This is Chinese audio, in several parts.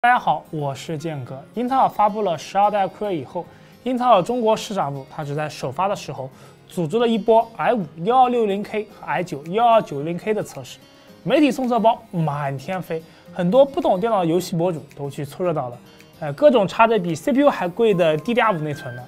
大家好，我是剑哥。英特尔发布了12代酷睿以后，英特尔中国市场部它只在首发的时候组织了一波 i5-1260K 和 i9-1290K 的测试，媒体送测包满天飞，很多不懂电脑的游戏博主都去凑热闹了。各种插着比 CPU 还贵的 DDR5 内存的，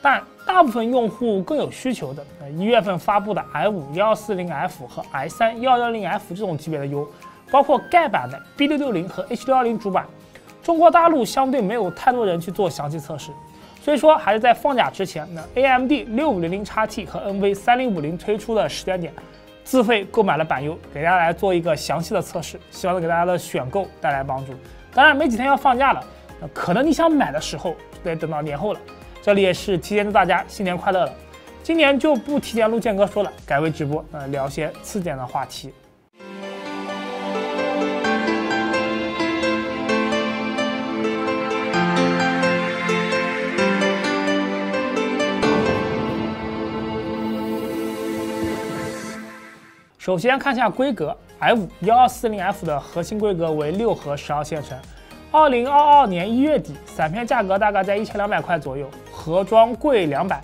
但大部分用户更有需求的，1月份发布的 i5-1140F 和 i3-1110F 这种级别的 U， 包括盖版的 B660和 H610主板。中国大陆相对没有太多人去做详细测试，所以说还是在放假之前，AMD 6500XT 和 NV3050推出的时间点，自费购买了版 U， 给大家来做一个详细的测试，希望能给大家的选购带来帮助。当然没几天要放假了，可能你想买的时候就得等到年后了。这里也是提前祝大家新年快乐了。今年就不提前录剑哥说了，改为直播，聊些刺激点的话题。首先看一下规格 ，i5-1240F 的核心规格为6核12线程，2022年1月底散片价格大概在1200块左右，盒装贵200。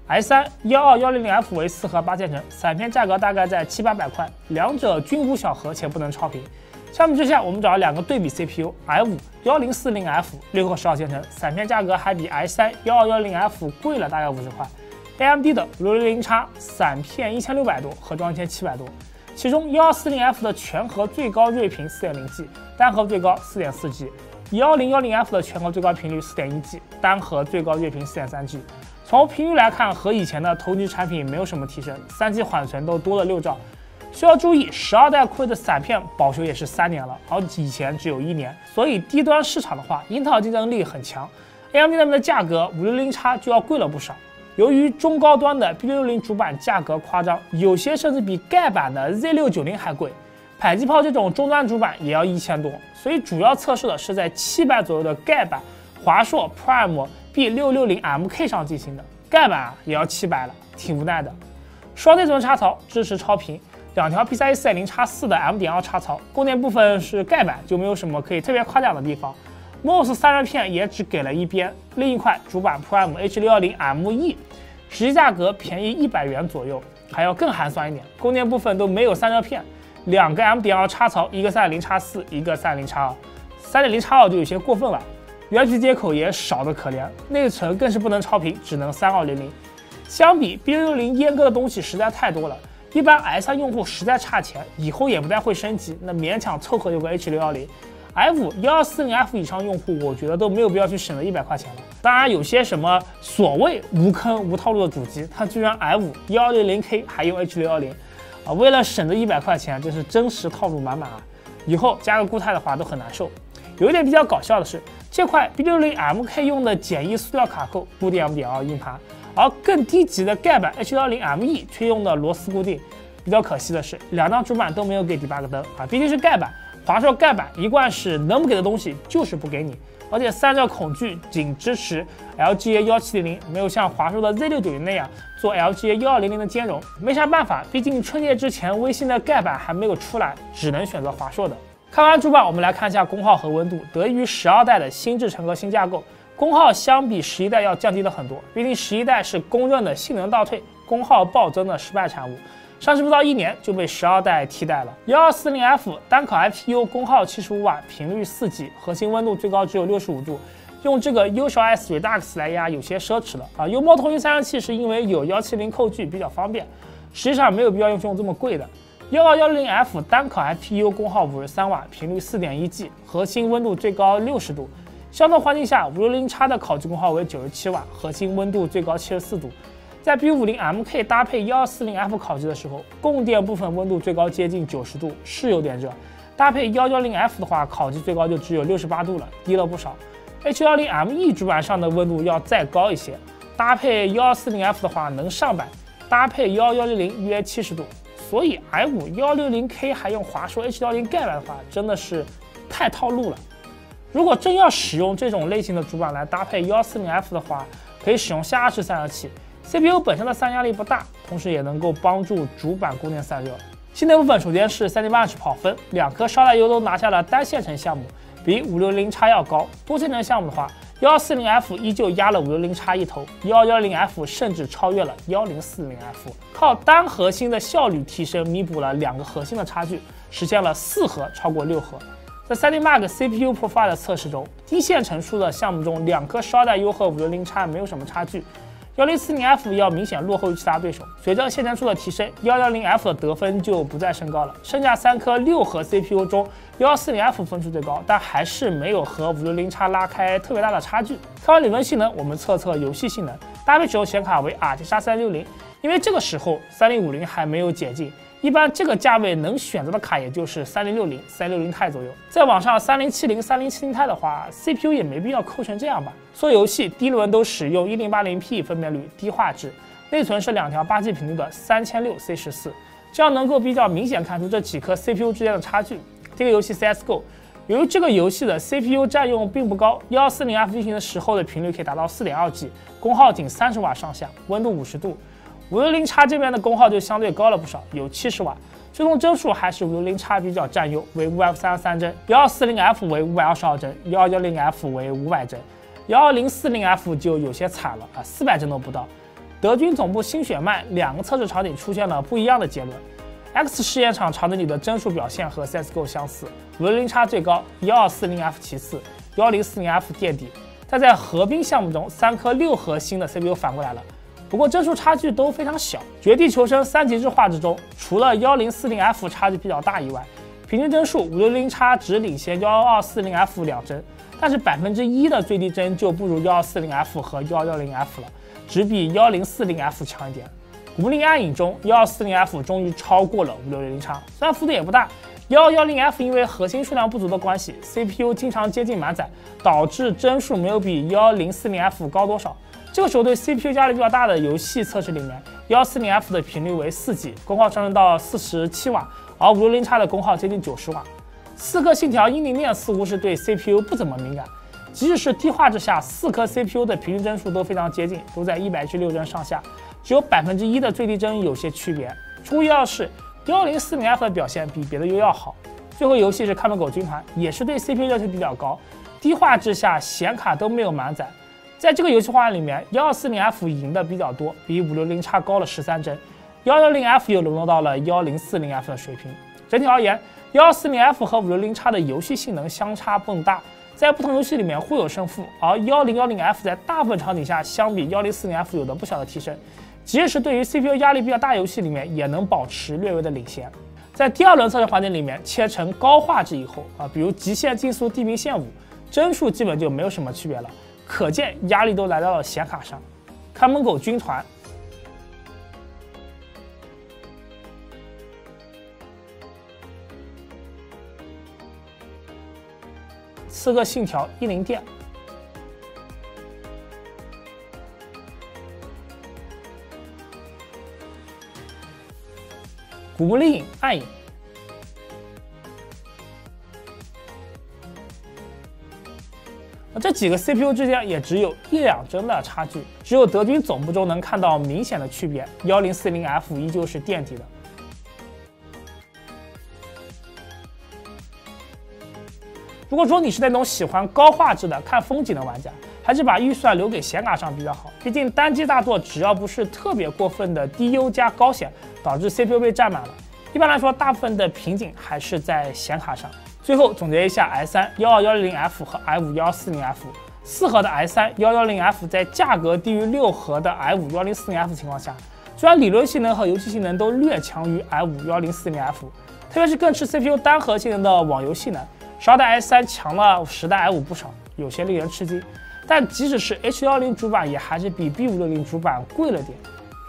i3-12100F 为4核8线程，散片价格大概在700-800块，两者均无小核且不能超频。相比之下，我们找了两个对比 CPU，i5-1040F 6核12线程，散片价格还比 i3-12100F 贵了大概50块。AMD 的560X 散片1600多，盒装1700多，其中1240F 的全核最高睿频 4.0G， 单核最高 4.4G，1010F 的全核最高频率 4.1G， 单核最高睿频 4.3G。从频率来看，和以前的同级产品没有什么提升，3G 缓存都多了6兆。需要注意，12代酷睿的散片保修也是3年了，而以前只有1年，所以低端市场的话，英特尔竞争力很强。AMD 那边的价格 560X 就要贵了不少。由于中高端的 B660 主板价格夸张，有些甚至比盖版的 Z690 还贵，迫击炮这种中端主板也要1000多，所以主要测试的是在700左右的盖版华硕 Prime B660MK 上进行的，盖版也要700了，挺无奈的。双内存插槽支持超频，2条 PCIe 4.0X4 的 M.2 插槽，供电部分是盖版，就没有什么可以特别夸奖的地方。MOS 散热片也只给了一边，另一块主板 Prime H610ME， 实际价格便宜100元左右，还要更寒酸一点，供电部分都没有散热片，2个 M.2 插槽，一个 3.0X4， 一个 3.0X2，3.0X2 就有些过分了。USB 接口也少得可怜，内存更是不能超频，只能3200。相比 B660 阉割的东西实在太多了，一般 i3 用户实在差钱，以后也不太会升级，那勉强凑合有个 H610。i5-1240F 以上用户，我觉得都没有必要去省这100块钱了。当然，有些什么所谓无坑无套路的主机，它居然 i5-1200K 还用 H610，为了省这100块钱，真是真实套路满满啊！以后加个固态的话都很难受。有一点比较搞笑的是，这块 B660MK 用的简易塑料卡扣固定 M.2 硬盘，而更低级的盖版 H610ME 却用的螺丝固定。比较可惜的是，两张主板都没有给 debug 灯啊，毕竟是盖版。华硕盖版一贯是能不给的东西就是不给你，而且散热孔距仅支持 LGA 1700，没有像华硕的 Z690 那样做 LGA 1200的兼容。没啥办法，毕竟春节之前微星的盖版还没有出来，只能选择华硕的。看完主板，我们来看一下功耗和温度。得益于12代的新制程和新架构，功耗相比11代要降低了很多。毕竟11代是公认的性能倒退、功耗暴增的失败产物。上市不到1年就被12代替代了。1240F 单口 IPU 功耗75瓦，频率4G， 核心温度最高只有65度。用这个 U-S Redux 来压有些奢侈了啊。优猫通讯散热器是因为有170扣具比较方便，实际上没有必要用这么贵的。1210F 单口 IPU 功耗53瓦，频率 4.1G， 核心温度最高60度。相同环境下，560X 的烤机功耗为97瓦，核心温度最高74度。在 B50MK 搭配1240F 烤机的时候，供电部分温度最高接近90度，是有点热。搭配110F 的话，烤机最高就只有68度了，低了不少。H610ME 主板上的温度要再高一些，搭配1240F 的话能上百，搭配1110约70度。所以 i5-1260K 还用华硕 H610 盖版的话，真的是太套路了。如果真要使用这种类型的主板来搭配140F 的话，可以使用下压式散热器。CPU 本身的散压力不大，同时也能够帮助主板供电散热。性能部分首先是3080跑分，2颗烧带 U 都拿下了单线程项目，比560X要高。多性能项目的话，1140F 依旧压了560X一头，110F 甚至超越了1040F，靠单核心的效率提升弥补了2个核心的差距，实现了4核超过6核。在 3D Mark CPU Profile 的测试中，低线程数的项目中，2颗12代 U 和560X没有什么差距。1040F 要明显落后于其他对手。随着线程数的提升，110F 的得分就不再升高了。剩下3颗6核 CPU 中，140F 分数最高，但还是没有和560X拉开特别大的差距。看完理论性能，我们测游戏性能，搭配使用显卡为 RTX 360，因为这个时候3050还没有解禁。一般这个价位能选择的卡也就是3060、360 Ti 左右。再往上3070、3070 Ti 的话 ，CPU 也没必要抠成这样吧。所有游戏第一轮都使用 1080P 分辨率、低画质，内存是2条8G 频率的3600C14，这样能够比较明显看出这几颗 CPU 之间的差距。这个游戏 CSGO， 由于这个游戏的 CPU 占用并不高，140F 运行的时候的频率可以达到 4.2G， 功耗仅30瓦上下，温度50度。560X 这边的功耗就相对高了不少，有70瓦。追踪帧数还是560X 比较占优，为5F33帧，140F 为522帧，110F 为500帧，1040F 就有些惨了啊，400帧都不到。德军总部新血脉2个测试场景出现了不一样的结论。X 试验场场景里的帧数表现和 CSGO 相似，560X 最高，1240F 其次，1040F 垫底。但在合兵项目中，3颗6核心的 CPU 反过来了。不过帧数差距都非常小，绝地求生3极致画质中，除了1040F 差距比较大以外，平均帧数560X只领先1240F 2帧，但是1%的最低帧就不如1240F 和110F 了，只比1040F 强一点。古灵暗影中，140F 终于超过了560X，虽然幅度也不大。110F 因为核心数量不足的关系 ，CPU 经常接近满载，导致帧数没有比1040F 高多少。这个时候对 CPU 压力比较大的游戏测试里面，140F 的频率为4G， 功耗上升到47瓦，而560X 的功耗接近90瓦。4颗信条英灵链似乎是对 CPU 不怎么敏感，即使是低画质下，4颗 CPU 的平均帧数都非常接近，都在196帧上下，只有1%的最低帧有些区别。出乎意料的是，1040F 的表现比别的 U 要好。最后游戏是看门狗军团，也是对 CPU 要求比较高，低画质下显卡都没有满载。在这个游戏画面里面，140F 赢的比较多，比560X高了13帧，110F 又沦落到了1040F 的水平。整体而言，140F 和560X 的游戏性能相差不大，在不同游戏里面互有胜负，而1010F 在大部分场景下相比1040F 有的不小的提升，即使是对于 CPU 压力比较大游戏里面也能保持略微的领先。在第2轮测试环境里面切成高画质以后比如极限竞速地平线5，帧数基本就没有什么区别了。可见压力都来到了显卡上。看门狗军团，刺客信条英灵殿，古墓丽影暗影。这几个 CPU 之间也只有1-2帧的差距，只有德军总部中能看到明显的区别，1040F 依旧是垫底的。如果说你是那种喜欢高画质的看风景的玩家，还是把预算留给显卡上比较好，毕竟单机大作只要不是特别过分的低优加高显，导致 CPU 被占满了，一般来说大部分的瓶颈还是在显卡上。最后总结一下 i3 12110F 和 i5 140F，4核的 i3 110F 在价格低于6核的 i5 140F 情况下，虽然理论性能和游戏性能都略强于 i5 140F， 特别是更吃 CPU 单核性能的网游性能，12代 i3 强了10代 i5 不少，有些令人吃惊。但即使是 H110 主板，也还是比 B560 主板贵了点。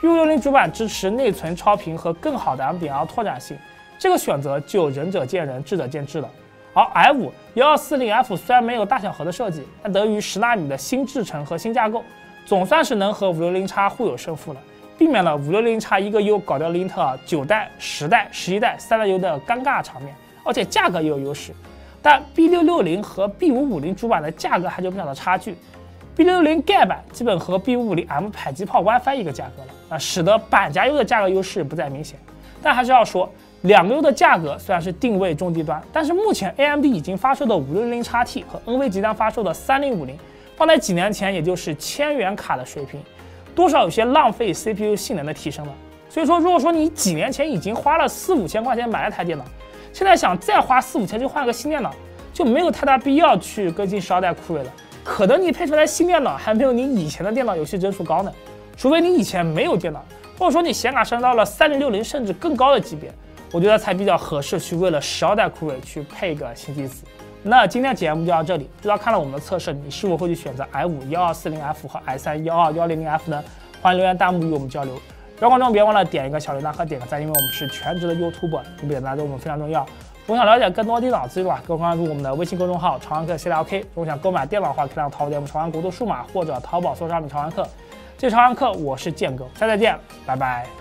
B560 主板支持内存超频和更好的 MDL 拓展性，这个选择就仁者见仁，智者见智了。而 i5 140F 虽然没有大小核的设计，但得益于10纳米的新制程和新架构，总算是能和560X 互有胜负了，避免了560X一个 U 搞掉了英特尔9代、10代、11代3代 U 的尴尬场面，而且价格也有优势。但 B660 和 B550 主板的价格还有不小的差距。B660 盖板基本和 B550 M 迫击炮 WiFi 一个价格了，使得板夹 U 的价格优势不再明显。但还是要说两个 U 的价格虽然是定位中低端，但是目前 AMD 已经发售的560XT 和 NV 即将发售的3050，放在几年前也就是1000元卡的水平，多少有些浪费 CPU 性能的提升了。所以说，如果说你几年前已经花了4、5千块钱买了台电脑，现在想再花4、5千去换个新电脑，就没有太大必要去更新12代酷睿了。可能你配出来新电脑还没有你以前的电脑游戏帧数高呢，除非你以前没有电脑，或者说你显卡升到了3060甚至更高的级别，我觉得才比较合适去为了12代酷睿去配个新机子。那今天节目就到这里，不知道看了我们的测试，你是否会去选择 i5-1240F 和 i3-12100F 呢？欢迎留言弹幕与我们交流。观众别忘了点一个小铃铛和点个赞，因为我们是全职的 YouTuber，你点赞对我们非常重要。如果想了解更多电脑资讯的话，可以关注我们的微信公众号“潮玩客系列 OK”。如果想购买电脑的话，可以上淘宝店“潮玩国度数码”或者淘宝搜商品“潮玩客”。这是潮玩客，我是建哥，下次再见，拜拜。